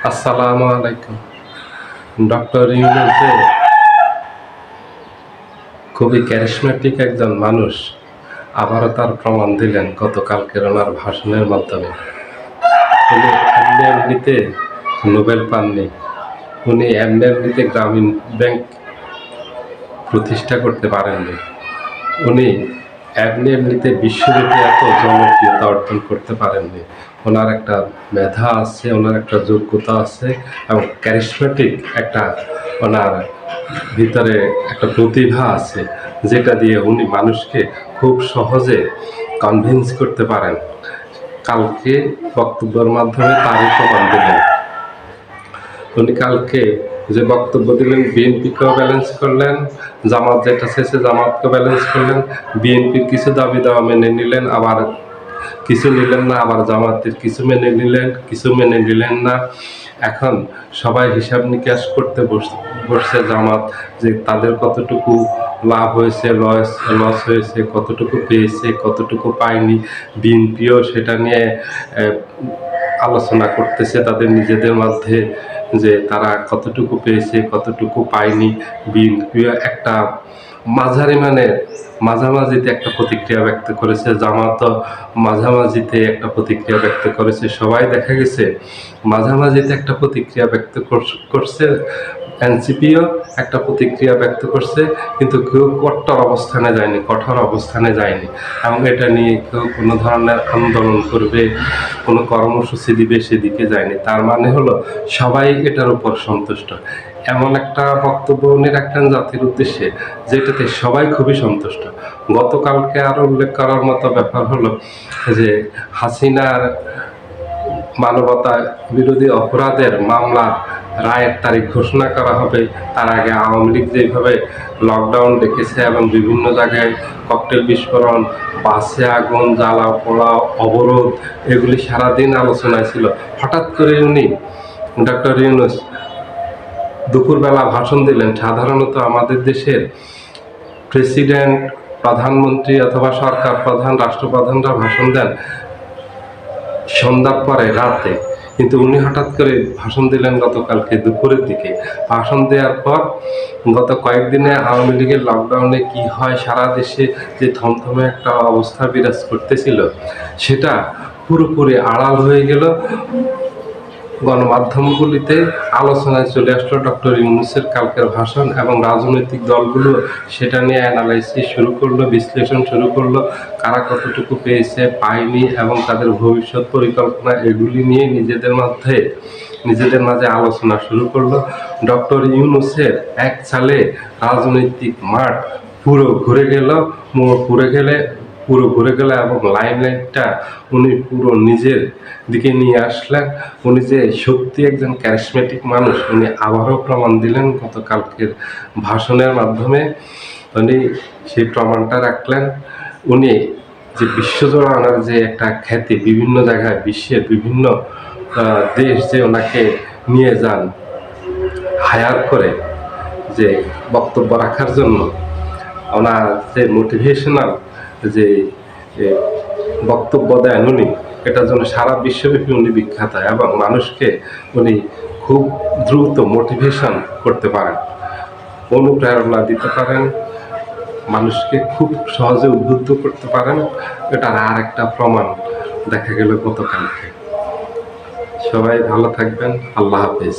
আসসালামু আলাইকুম। ডক্টর ইউনূস খুবই ক্যারিশমেটিক একজন মানুষ, আবারও তার প্রমাণ দিলেন গতকালকের ওনার ভাষণের মাধ্যমে। উনি এমনি এমনিতে নোবেল পাননি, উনি এমনি এমনিতে গ্রামীণ ব্যাংক প্রতিষ্ঠা করতে পারেননি, উনি এমনি এমনিতে বিশ্বব্যাপী এত জনপ্রিয়তা অর্জন করতে পারেননি। ওনার একটা মেধা আছে, ওনার একটা যোগ্যতা আছে এবং ক্যারিশমেটিক একটা ওনার ভিতরে একটা প্রতিভা আছে, যেটা দিয়ে উনি মানুষকে খুব সহজে কনভিন্স করতে পারেন। কালকে বক্তব্যের মাধ্যমে তারই প্রমাণ দিলেন। উনি কালকে যে বক্তব্য দিলেন, বিএনপিকেও ব্যালেন্স করলেন, জামাত যেটা চেয়েছে জামাতকে ব্যালেন্স করলেন, বিএনপির কিছু দাবি দাওয়া মেনে নিলেন, আবার কিছু নিলেন না, আবার জামাতের কিছু মেনে নিলেন, কিছু মেনে নিলেন না। এখন সবাই হিসাব নিকাশ করতে বসছে জামাত, যে তাদের কতটুকু লাভ হয়েছে, লস হয়েছে, কতটুকু পেয়েছে, কতটুকু পায়নি। বিএনপিও সেটা নিয়ে আলোচনা করতেছে তাদের নিজেদের মধ্যে, যে তারা কতটুকু পেয়েছে, কতটুকু পায়নি। বিএনপিও একটা মাঝামাঝিতে একটা প্রতিক্রিয়া ব্যক্ত করেছে, জামাতও মাঝামাঝিতে একটা প্রতিক্রিয়া ব্যক্ত করেছে। সবাই দেখা গেছে মাঝামাঝিতে একটা প্রতিক্রিয়া ব্যক্ত করছে, এনসিপিও একটা প্রতিক্রিয়া ব্যক্ত করছে, কিন্তু কেউ কঠোর অবস্থানে যায়নি এবং এটা নিয়ে কেউ কোনো ধরনের আন্দোলন করবে, কোনো কর্মসূচি দিবে সেদিকে যায়নি। তার মানে হলো সবাই এটার উপর সন্তুষ্ট। এমন একটা বক্তব্য উনি রাখলেন জাতির উদ্দেশ্যে, যেটাতে সবাই খুবই সন্তুষ্ট। গতকালকে আরও উল্লেখ করার মতো ব্যাপার হলো যে হাসিনার মানবতা বিরোধী অপরাধের মামলা রায়ের তারিখ ঘোষণা করা হবে, তার আগে আওয়ামী লীগ যেভাবে লকডাউন ডেকেছে এবং বিভিন্ন জায়গায় ককটেল বিস্ফোরণ, বাসে আগুন, জ্বালা পোড়া, অবরোধ, এগুলি সারাদিন আলোচনায় ছিল। হঠাৎ করে উনি ডক্টর ইউনূস দুপুরবেলা ভাষণ দিলেন। সাধারণত আমাদের দেশের প্রেসিডেন্ট, প্রধানমন্ত্রী অথবা সরকার প্রধান, রাষ্ট্রপ্রধানরা ভাষণ দেন সন্ধ্যার পরে, রাতে, কিন্তু উনি হঠাৎ করে ভাষণ দিলেন গতকালকে দুপুরের দিকে। ভাষণ দেওয়ার পর গত কয়েকদিনে আওয়ামী লীগের লকডাউনে কি হয়, সারা দেশে যে থমথমে একটা অবস্থা বিরাজ করতেছিল, সেটা পুরোপুরি আড়াল হয়ে গেল। গণমাধ্যমগুলিতে আলোচনায় চলে আসলো ডক্টর ইউনূসের কালকের ভাষণ, এবং রাজনৈতিক দলগুলো সেটা নিয়ে অ্যানালাইসিস শুরু করলো, বিশ্লেষণ শুরু করলো, কারা কতটুকু পেয়েছে, পায়নি, এবং তাদের ভবিষ্যৎ পরিকল্পনা, এগুলি নিয়ে নিজেদের মাঝে আলোচনা শুরু করলো। ডক্টর ইউনূসের এক চালে রাজনৈতিক মাঠ পুরো ঘুরে গেল, মোড় পুরো ঘুরে গেল এবং লাইমলাইটটা উনি পুরো নিজের দিকে নিয়ে আসলেন। উনি যে সত্যি একজন ক্যারিশমেটিক মানুষ, উনি আবারও প্রমাণ দিলেন গতকালকের ভাষণের মাধ্যমে। উনি সেই প্রমাণটা রাখলেন। উনি যে বিশ্বজোড়া ওনার যে একটা খ্যাতি, বিভিন্ন জায়গায় বিশ্বের বিভিন্ন দেশ যে ওনাকে নিয়ে যান হায়ার করে, যে বক্তব্য রাখার জন্য, ওনার যে মোটিভেশনাল যে বক্তব্য দেন উনি, এটার জন্য সারা বিশ্বব্যাপী উনি বিখ্যাত, এবং মানুষকে উনি খুব দ্রুত মোটিভেশন করতে পারেন, অনুপ্রেরণা দিতে পারেন, মানুষকে খুব সহজে উদ্বুদ্ধ করতে পারেন। এটার আর একটা প্রমাণ দেখা গেল গতকালকে। সবাই ভালো থাকবেন। আল্লাহ হাফেজ।